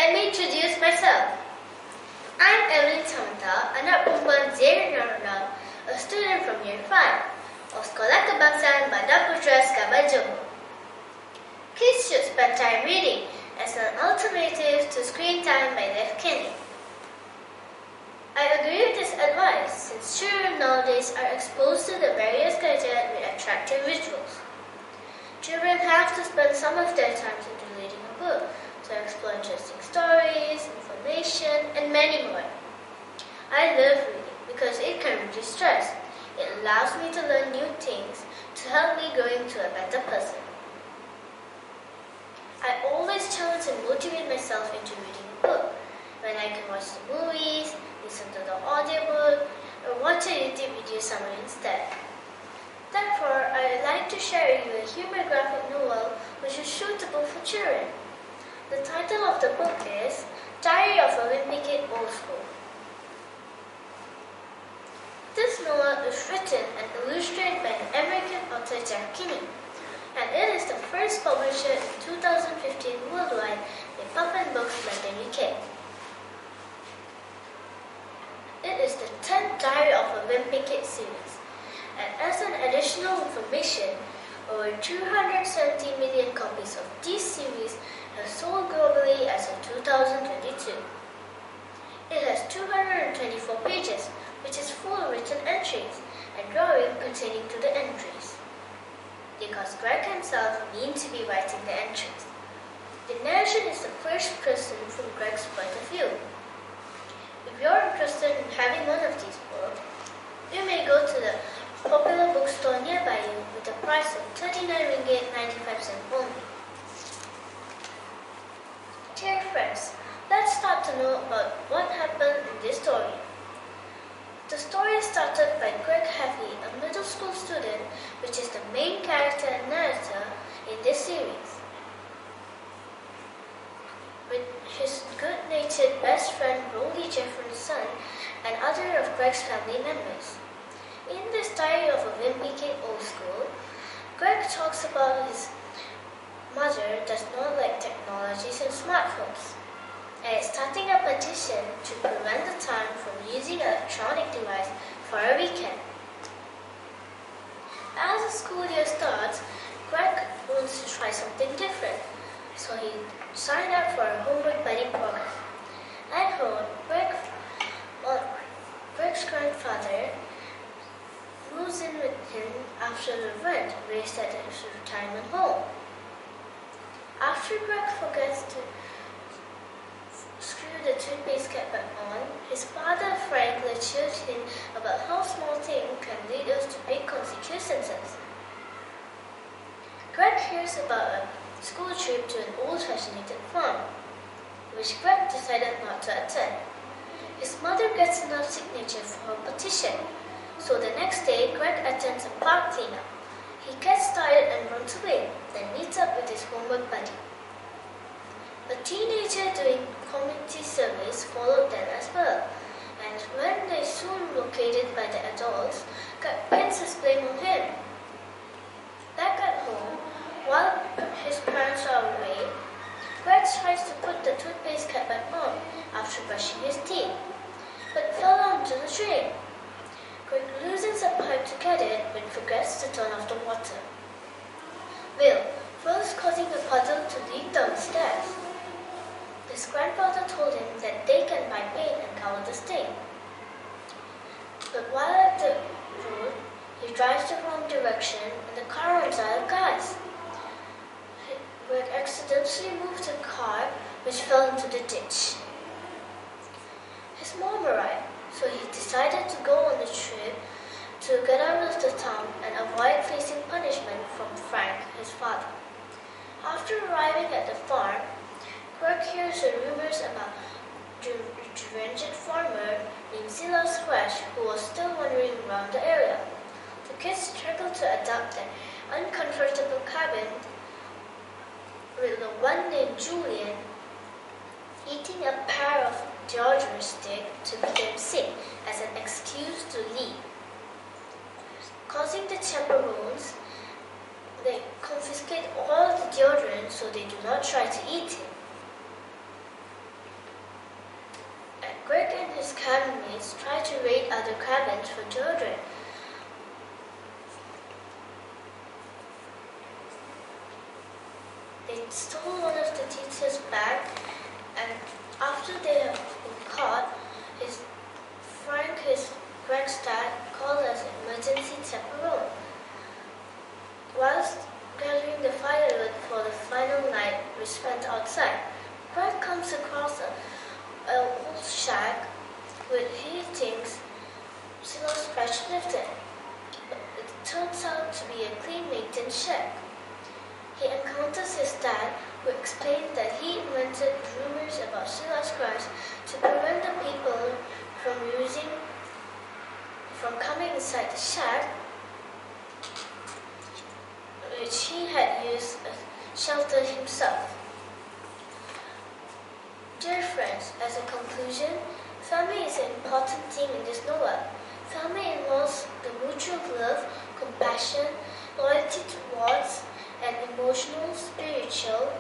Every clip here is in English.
Let me introduce myself. I'm EVELYN anak perempuan Rendah, a student from Year 5 of Sekolah KEBANGSAAN BANDAR PUTRA Johor. Kids should spend time reading as an alternative to screen time by their kidney. I agree with this advice since children nowadays are exposed to the various gadgets with attractive visuals. Children have to spend some of their time into reading a book to explore interesting stories, information, and many more. I love reading because it can reduce stress. It allows me to learn new things to help me grow into a better person. I always challenge and motivate myself into reading a book when I can watch the movies, listen to the audiobook, or watch a YouTube video summary instead. Therefore, I would like to share with you a humor graphic novel which is suitable for children. The title of the book is Diary of a Wimpy Kid Old School. This novel is written and illustrated by an American author Jack Kinney, and it is the first published in 2015 worldwide by Puffin Books London, UK. It is the 10th Diary of a Wimpy Kid series, and as an additional information, over 270 million copies of this series have sold globally as of 2022. It has 224 pages, which is full of written entries and drawing pertaining to the entries. Because Greg himself means to be writing the entries. The narration is the first person from Greg's point of view. If you're interested in having one of these books, you may go to the popular bookstore nearby you with a price of 39 ringgit 95 cents only. Dear friends, let's start to know about what happened in this story. The story started by Greg Heavy, a middle school student, which is the main character and narrator in this series, with his good-natured best friend Rolly Jeffrey's son and other of Greg's family members. In this Diary of a Wimpy Kid Old School, Greg talks about his mother does not like technologies and smartphones, and is starting a petition to prevent the time from using an electronic device for a weekend. As the school year starts, Greg wants to try something different, so he signed up for a homework buddy program. At home, Greg's grandfather moves in with him after the rent raised at his retirement home. After Greg forgets to screw the toothpaste cap back on, his father Frank lectures him about how small things can lead us to big consequences. Greg hears about a school trip to an old-fashioned farm, which Greg decided not to attend. His mother gets enough signatures for her petition, so the next day Greg attends a park cleanup. He gets tired and runs away, then meets up with his homework buddy. A teenager doing community service followed them as well, and when they soon located by the adults, Greg pins his blame on him. Back at home, while his parents are away, Greg tries to put the toothpaste cap back on after brushing his teeth, but fell onto the drain. Greg loosens a pipe to get it, but forgets to turn off the water. Will, first causing a puddle to lead down the stairs. His grandfather told him that they can buy paint and cover the stain. But while at the road, he drives the wrong direction and the car runs out of gas. Greg accidentally moved the car, which fell into the ditch. His mom arrived, so he decided to go on the trip to get out of the town and avoid facing punishment from Frank, his father. After arriving at the farm, Greg hears the rumors about a deranged farmer named Zilla Scratch, who was still wandering around the area. The kids struggle to adapt their uncomfortable cabin, with the one named Julian eating a pair of deodorant sticks to become sick as an excuse to leave. Causing the chaperones, they confiscate all of the deodorant so they do not try to eat it. his cabin mates try to raid other cabins for children. They stole one of the teacher's bag, and after they have been caught, his Frank's dad, called as an emergency chaperone. Whilst gathering the firewood for the final night we spent outside, Frank comes across an old shack which he thinks Silas Crash lived in. But it turns out to be a clean-maintained shack. He encounters his dad, who explained that he invented rumors about Silas Crash to prevent the people from coming inside the shack, which he had used as shelter himself. Dear friends, as a conclusion, family is an important theme in this novel. Family involves the mutual love, compassion, loyalty towards, and emotional, spiritual,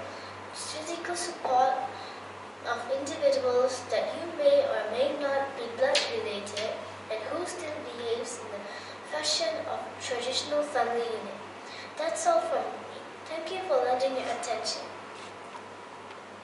physical support of individuals that you may or may not be blood related and who still behaves in the fashion of traditional family unit. That's all from me. Thank you for lending your attention.